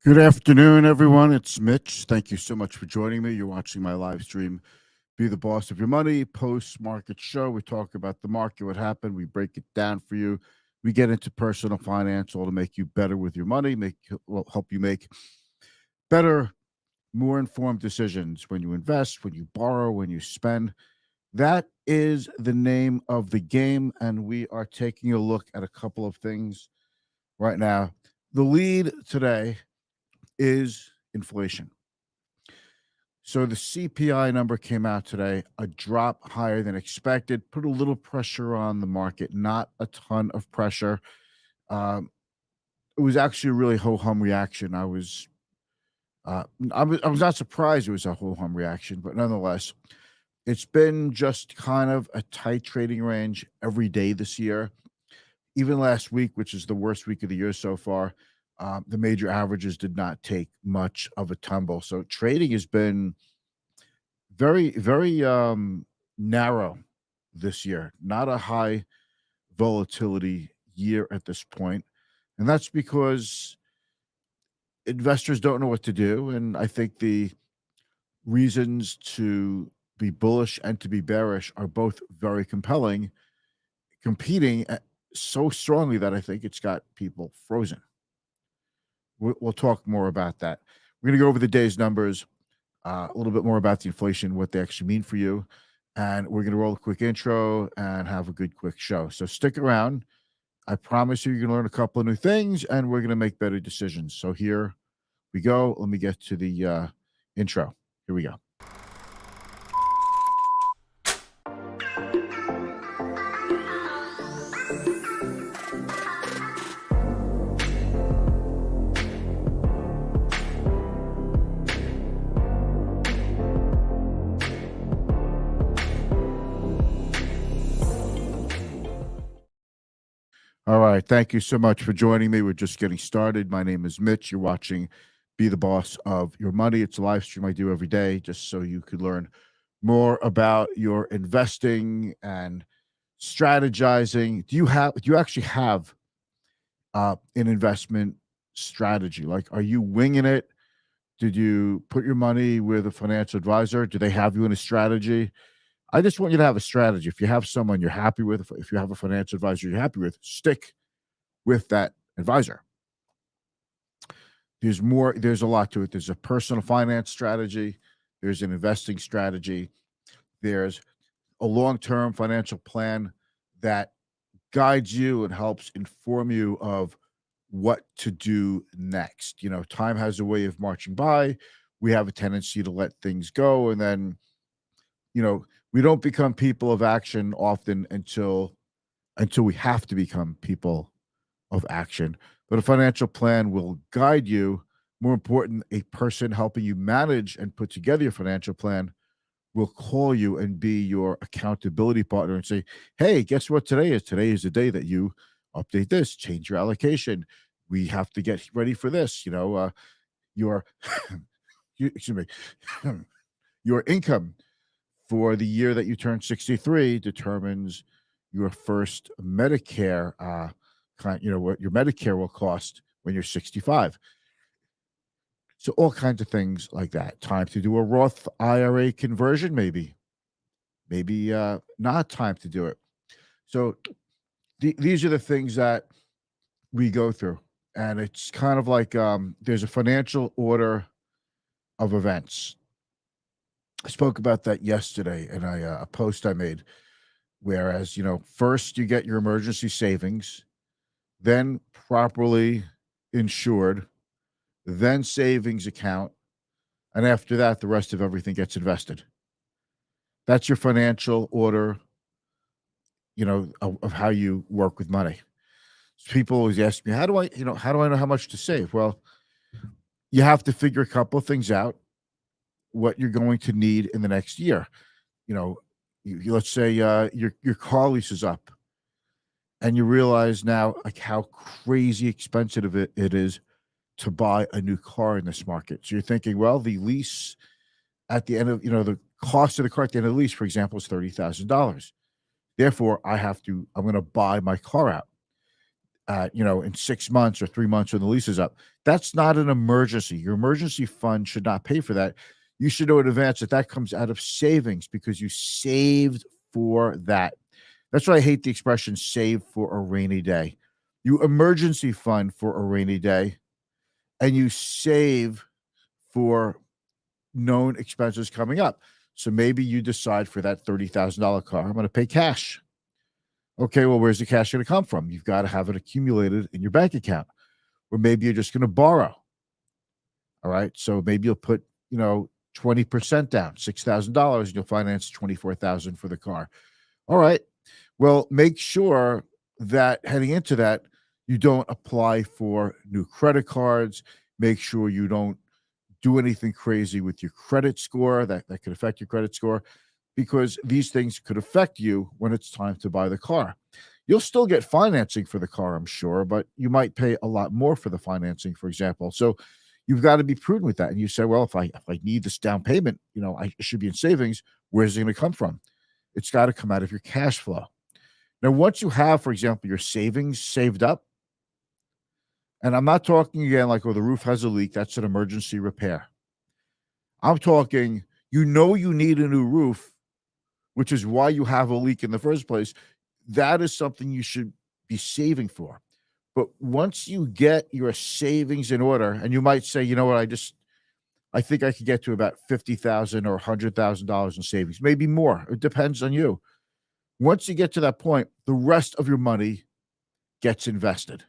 Good afternoon, everyone. It's Mitch. Thank you so much for joining me. You're watching my live stream, Be the Boss of Your Money post market show. We talk about the market, what happened. We break it down for you. We get into personal finance, all to make you better with your money, help you make better, more informed decisions when you invest, when you borrow, when you spend. That is the name of the game, and we are taking a look at a couple of things right now. The lead today is inflation. So the CPI number came out today, a drop higher than expected, put a little pressure on the market, not a ton of pressure. Um, it was actually a really ho hum reaction. Uh, I was not surprised it was a ho hum reaction, but nonetheless, it's been just kind of a tight trading range every day this year. Even last week, which is the worst week of the year so far, the major averages did not take much of a tumble. So trading has been very narrow this year, not a high volatility year at this point. And that's because investors don't know what to do. And I think the reasons to be bullish and to be bearish are both very compelling, competing so strongly that I think it's got people frozen. We'll talk more about that. We're going to go over the day's numbers, a little bit more about the inflation, what they actually mean for you. And we're going to roll a quick intro and have a good, quick show. So stick around. I promise you, you're going to learn a couple of new things and we're going to make better decisions. So here we go. Let me get to the intro. Here we go. All right. Thank you so much for joining me. We're just getting started. My name is Mitch. You're watching Be the Boss of Your Money. It's a live stream I do every day just so you could learn more about your investing and strategizing. Do you actually have an investment strategy? Like, are you winging it? Did you put your money with a financial advisor? Do they have you in a strategy? I just want you to have a strategy. If you have someone you're happy with, if you have a financial advisor you're happy with, stick with that advisor. There's a lot to it. There's a personal finance strategy, there's an investing strategy, there's a long-term financial plan that guides you and helps inform you of what to do next. You know, time has a way of marching by. We have a tendency to let things go. And then, you know, we don't become people of action often until we have to become people of action. But a financial plan will guide you. More important, a person helping you manage and put together your financial plan will call you and be your accountability partner and say, hey, guess what today is? Today is the day that you update this, change your allocation. We have to get ready for this. Your, excuse me, your income for the year that you turn 63 determines your first Medicare, what your Medicare will cost when you're 65. So all kinds of things like that. Time to do a Roth IRA conversion, maybe not time to do it. So these are the things that we go through, and it's kind of like there's a financial order of events. I spoke about that yesterday in a post I made. Whereas, first you get your emergency savings, then properly insured, then savings account, and after that, the rest of everything gets invested. That's your financial order, of how you work with money. So people always ask me, how do I know how much to save? Well, you have to figure a couple of things out, what you're going to need in the next year. You know, let's say your car lease is up, and you realize now like how crazy expensive it is to buy a new car in this market. So you're thinking, well, the lease at the end of the cost of the car at the end of the lease, for example, is $30,000. Therefore, I'm going to buy my car out. in 6 months or 3 months when the lease is up. That's not an emergency. Your emergency fund should not pay for that. You should know in advance that that comes out of savings because you saved for that. That's why I hate the expression save for a rainy day. You emergency fund for a rainy day and you save for known expenses coming up. So maybe you decide for that $30,000 car, I'm going to pay cash. Okay, well, where's the cash going to come from? You've got to have it accumulated in your bank account. Or maybe you're just going to borrow. All right. So maybe you'll put, 20% down, $6,000, and you'll finance $24,000 for the car. All right. Well, make sure that heading into that, you don't apply for new credit cards. Make sure you don't do anything crazy with your credit score that could affect your credit score, because these things could affect you when it's time to buy the car. You'll still get financing for the car, I'm sure, but you might pay a lot more for the financing, for example. So you've got to be prudent with that. And you say, well, if I need this down payment, I should be in savings. Where's it going to come from? It's got to come out of your cash flow. Now, once you have, for example, your savings saved up, and I'm not talking again like, oh, the roof has a leak, that's an emergency repair. I'm talking, you need a new roof, which is why you have a leak in the first place. That is something you should be saving for. But once you get your savings in order, and you might say, you know what, I think I could get to about $50,000 or $100,000 in savings, maybe more. It depends on you. Once you get to that point, the rest of your money gets invested.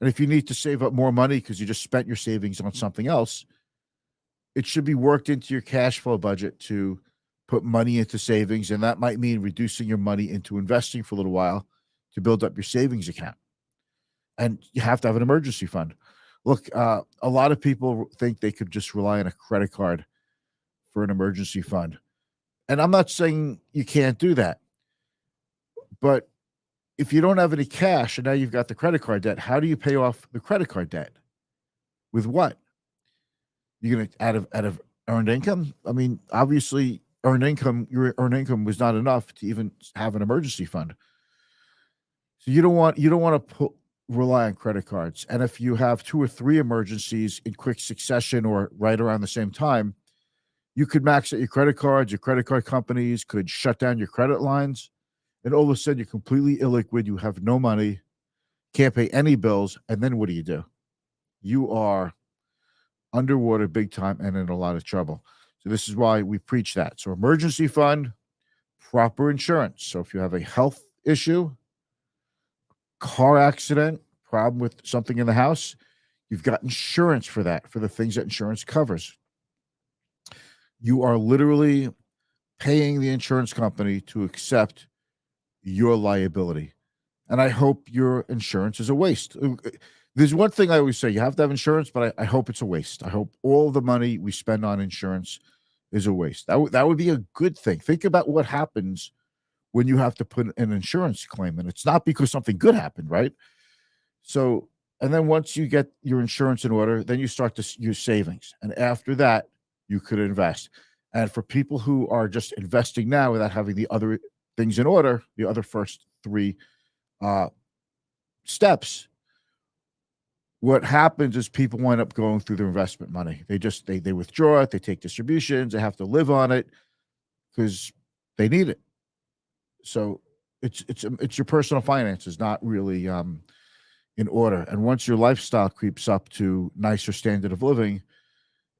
And if you need to save up more money because you just spent your savings on something else, it should be worked into your cash flow budget to put money into savings. And that might mean reducing your money into investing for a little while to build up your savings account. And you have to have an emergency fund. Look, a lot of people think they could just rely on a credit card for an emergency fund. And I'm not saying you can't do that. But if you don't have any cash and now you've got the credit card debt, how do you pay off the credit card debt? With what? You're going to out of earned income? I mean, obviously, your earned income was not enough to even have an emergency fund. So you don't want to rely on credit cards. And if you have 2 or 3 emergencies in quick succession or right around the same time, you could max out your credit cards. Your credit card companies could shut down your credit lines. And all of a sudden, you're completely illiquid. You have no money, can't pay any bills. And then what do? You are underwater big time and in a lot of trouble. So this is why we preach that. So emergency fund, proper insurance. So if you have a health issue, car accident, problem with something in the house, you've got insurance for that, for the things that insurance covers. You are literally paying the insurance company to accept your liability. And I hope your insurance is a waste. There's one thing I always say, you have to have insurance, but I hope it's a waste. I hope all the money we spend on insurance is a waste. That would be a good thing. Think about what happens when you have to put an insurance claim, and it's not because something good happened, right? So, and then once you get your insurance in order, then you start to use savings. And after that, you could invest. And for people who are just investing now without having the other things in order, the other first 3 steps, what happens is people wind up going through their investment money. They withdraw it, they take distributions, they have to live on it because they need it. So it's your personal finances, not really in order. And once your lifestyle creeps up to nicer standard of living,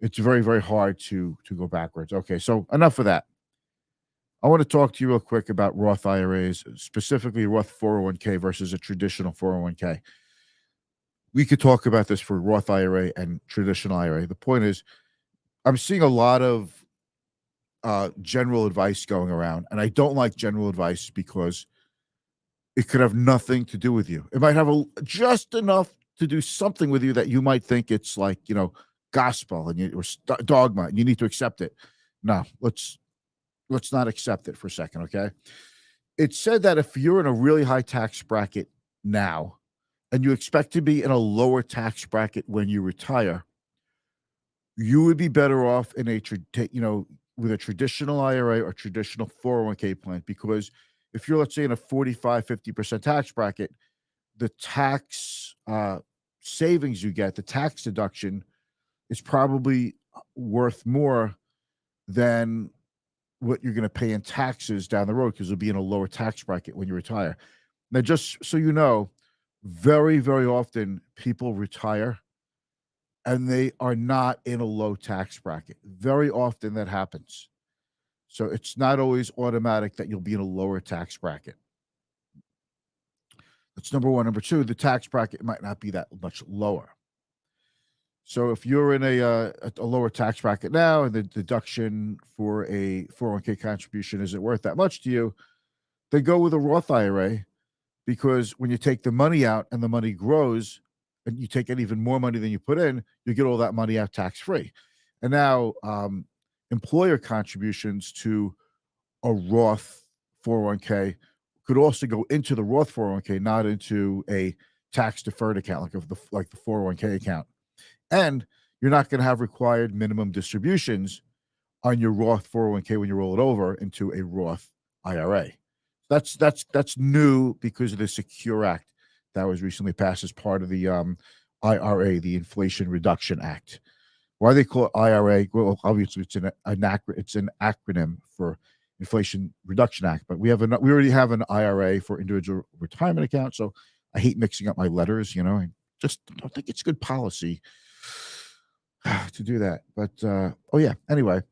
it's very, very hard to go backwards. Okay, so enough of that. I want to talk to you real quick about Roth IRAs, specifically Roth 401k versus a traditional 401k. We could talk about this for Roth IRA and traditional IRA. The point is, I'm seeing a lot of general advice going around, and I don't like general advice because it could have nothing to do with you. It might have just enough to do something with you that you might think it's like, gospel or dogma, and you need to accept it. No, let's not accept it for a second, okay? It's said that if you're in a really high tax bracket now, and you expect to be in a lower tax bracket when you retire, you would be better off in with a traditional IRA or traditional 401k plan, because if you're, let's say, in a 45, 50% tax bracket, the tax savings you get, the tax deduction, is probably worth more than what you're going to pay in taxes down the road because you'll be in a lower tax bracket when you retire. Now, just so you know, very, very often people retire and they are not in a low tax bracket. Very often that happens. So it's not always automatic that you'll be in a lower tax bracket. That's number one. Number two, the tax bracket might not be that much lower. So if you're in a lower tax bracket now and the deduction for a 401k contribution isn't worth that much to you, then go with a Roth IRA, because when you take the money out and the money grows and you take in even more money than you put in, you get all that money out tax free. And now employer contributions to a Roth 401k could also go into the Roth 401k, not into a tax deferred account like the 401k account. And you're not going to have required minimum distributions on your Roth 401k when you roll it over into a Roth IRA. That's new because of the Secure Act that was recently passed as part of the IRA, the Inflation Reduction Act. Why they call it IRA? Well, obviously it's an acronym for Inflation Reduction Act. But we already have an IRA for individual retirement account. So I hate mixing up my letters. I just don't think it's good policy to do that. But anyway.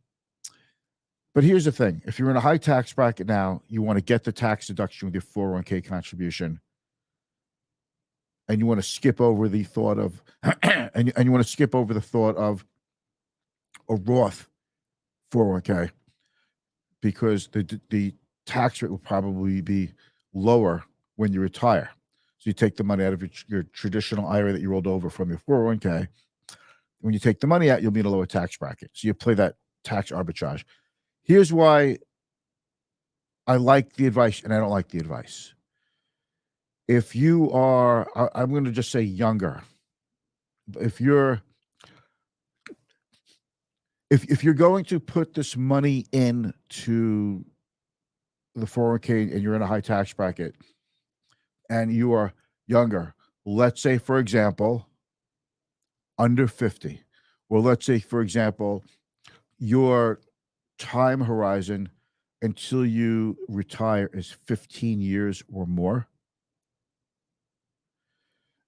But here's the thing. If you're in a high tax bracket now, you want to get the tax deduction with your 401k contribution. And you want to skip over the thought of and you want to skip over the thought of a Roth 401k, because the tax rate will probably be lower when you retire. So you take the money out of your traditional IRA that you rolled over from your 401k. When you take the money out, you'll be in a lower tax bracket. So you play that tax arbitrage. Here's why I like the advice and I don't like the advice. If you are, I'm going to just say younger. If you're going to put this money into the 401k and you're in a high tax bracket and you are younger, let's say, for example, under 50, or let's say, for example, your time horizon until you retire is 15 years or more.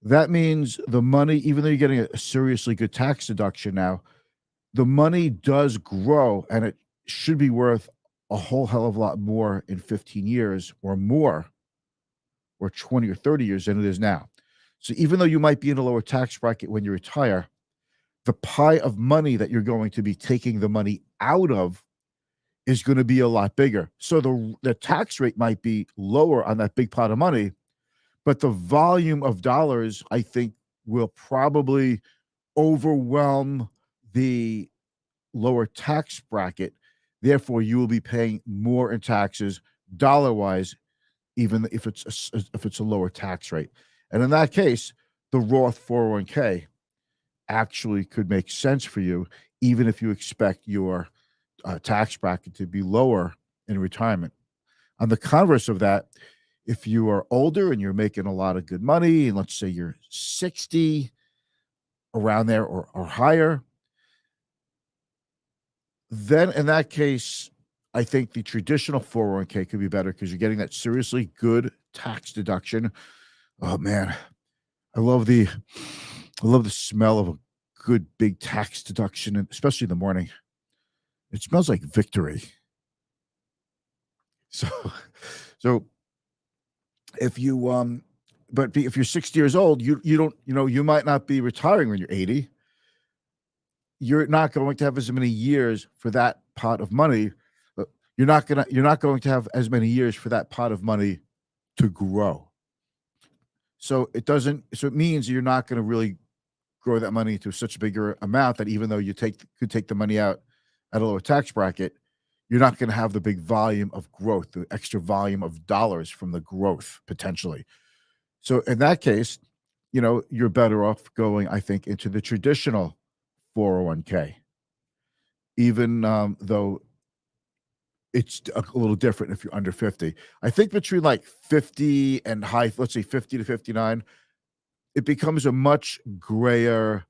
That means the money, even though you're getting a seriously good tax deduction now, the money does grow and it should be worth a whole hell of a lot more in 15 years or more, or 20 or 30 years than it is now. So even though you might be in a lower tax bracket when you retire, the pie of money that you're going to be taking the money out of is going to be a lot bigger. So the tax rate might be lower on that big pot of money, but the volume of dollars, I think, will probably overwhelm the lower tax bracket. Therefore, you will be paying more in taxes dollar-wise, even if it's a lower tax rate. And in that case, the Roth 401k actually could make sense for you, even if you expect your tax bracket to be lower in retirement. On the converse of that, if you are older and you're making a lot of good money, and let's say you're 60, around there or higher, then in that case, I think the traditional 401k could be better because you're getting that seriously good tax deduction. Oh man, I love the smell of a good big tax deduction, and especially in the morning. It smells like victory. So if you but if you're 60 years old, you don't, you might not be retiring when you're 80. You're not going to have as many years for that pot of money. You're not going to have as many years for that pot of money to grow. So it means you're not going to really grow that money to such a bigger amount that even though you could take the money out at a lower tax bracket, you're not going to have the big volume of growth, the extra volume of dollars from the growth potentially. So in that case, you're better off going, I think, into the traditional 401k, even though it's a little different if you're under 50. I think between like 50 and high, let's say 50 to 59, it becomes a much grayer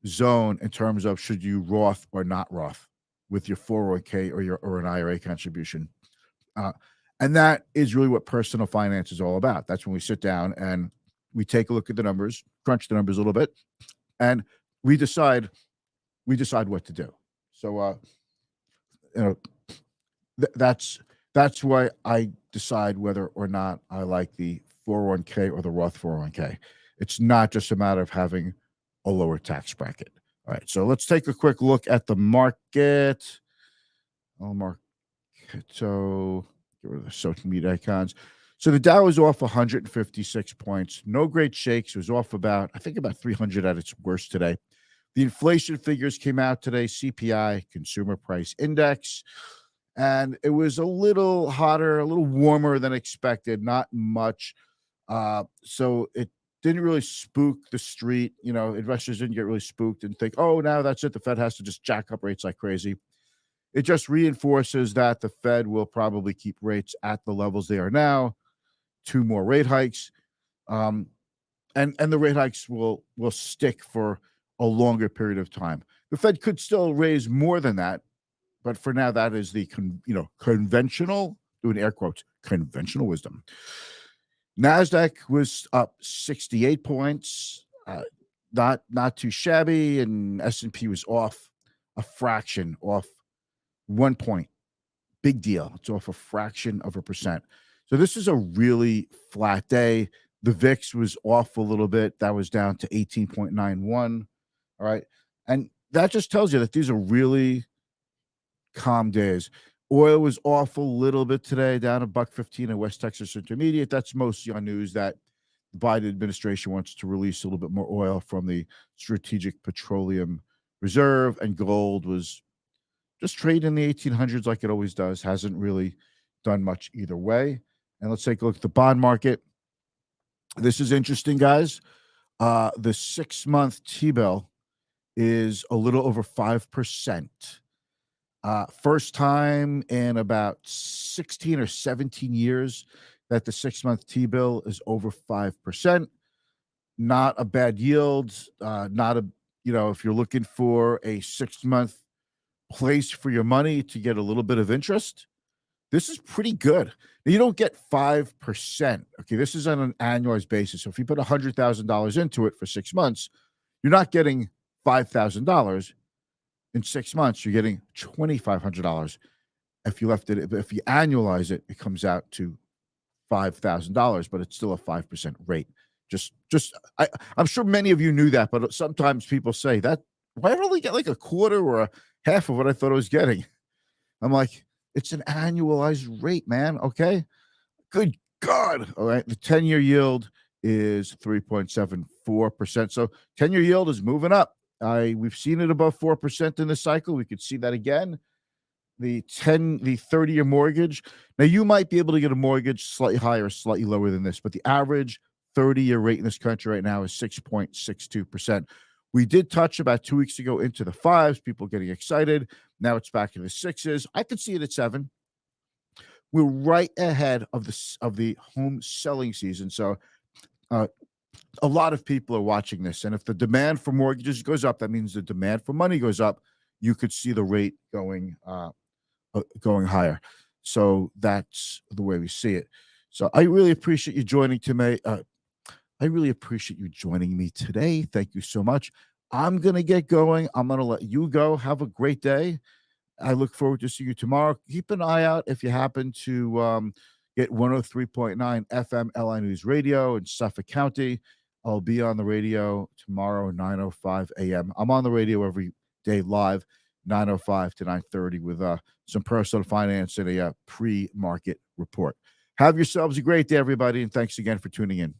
zone in terms of should you Roth or not Roth with your 401k or an IRA contribution. Uh, and that is really what personal finance is all about. That's when we sit down and we take a look at the numbers, crunch the numbers a little bit, and we decide what to do. So you know, that's why I decide whether or not I like the 401k or the Roth 401k. It's not just a matter of having a lower tax bracket. All right, so let's take a quick look at the market. So get rid of the social media icons. So the Dow was off 156 points. No great shakes. It was off about 300 at its worst today. The inflation figures came out today, CPI, Consumer Price Index, and it was a little hotter, a little warmer than expected, not much. So it didn't really spook the street. Investors didn't get really spooked and think, oh, now that's it. The Fed has to just jack up rates like crazy. It just reinforces that the Fed will probably keep rates at the levels they are now, 2 more rate hikes. And the rate hikes will stick for a longer period of time. The Fed could still raise more than that, but for now, that is the conventional, doing air quotes, conventional wisdom. NASDAQ was up 68 points, not too shabby, and S&P was off a fraction, off 1 point. Big deal. It's off a fraction of a percent. So this is a really flat day. The VIX was off a little bit. That was down to 18.91. All right. And that just tells you that these are really calm days. Oil was off a little bit today, down $1.15 at West Texas Intermediate. That's mostly on news that the Biden administration wants to release a little bit more oil from the Strategic Petroleum Reserve, and gold was just trading in the 1800s like it always does. Hasn't really done much either way. And let's take a look at the bond market. This is interesting, guys. The 6-month T-bill is a little over 5%. First time in about 16 or 17 years that the 6-month T-bill is over 5%. Not a bad yield. If you're looking for a 6-month place for your money to get a little bit of interest, this is pretty good. Now, you don't get 5%. Okay, this is on an annualized basis. So if you put $100,000 into it for 6 months, you're not getting $5,000 in 6 months. You're getting $2,500. If you annualize it, it comes out to $5,000, but it's still a 5% rate. I'm sure many of you knew that, but sometimes people say that, why did I only get like a quarter or a half of what I thought I was getting? I'm like, it's an annualized rate, man. Okay. Good God. All right. The 10-year yield is 3.74%. So 10-year yield is moving up. We've seen it above 4% in this cycle. We could see that again. The 30-year mortgage. Now, you might be able to get a mortgage slightly higher, slightly lower than this, but the average 30-year rate in this country right now is 6.62%. We did touch about 2 weeks ago into the 5s, people getting excited. Now it's back in the 6s. I could see it at 7. We're right ahead of the home selling season. So a lot of people are watching this. And if the demand for mortgages goes up, that means the demand for money goes up. You could see the rate going higher. So that's the way we see it. So I really appreciate you joining today. I really appreciate you joining me today. Thank you so much. I'm going to get going. I'm going to let you go. Have a great day. I look forward to seeing you tomorrow. Keep an eye out if you happen to get 103.9 FM LI News Radio in Suffolk County. I'll be on the radio tomorrow, 9:05 a.m. I'm on the radio every day live, 9:05 to 9:30 with some personal finance and a pre-market report. Have yourselves a great day, everybody, and thanks again for tuning in.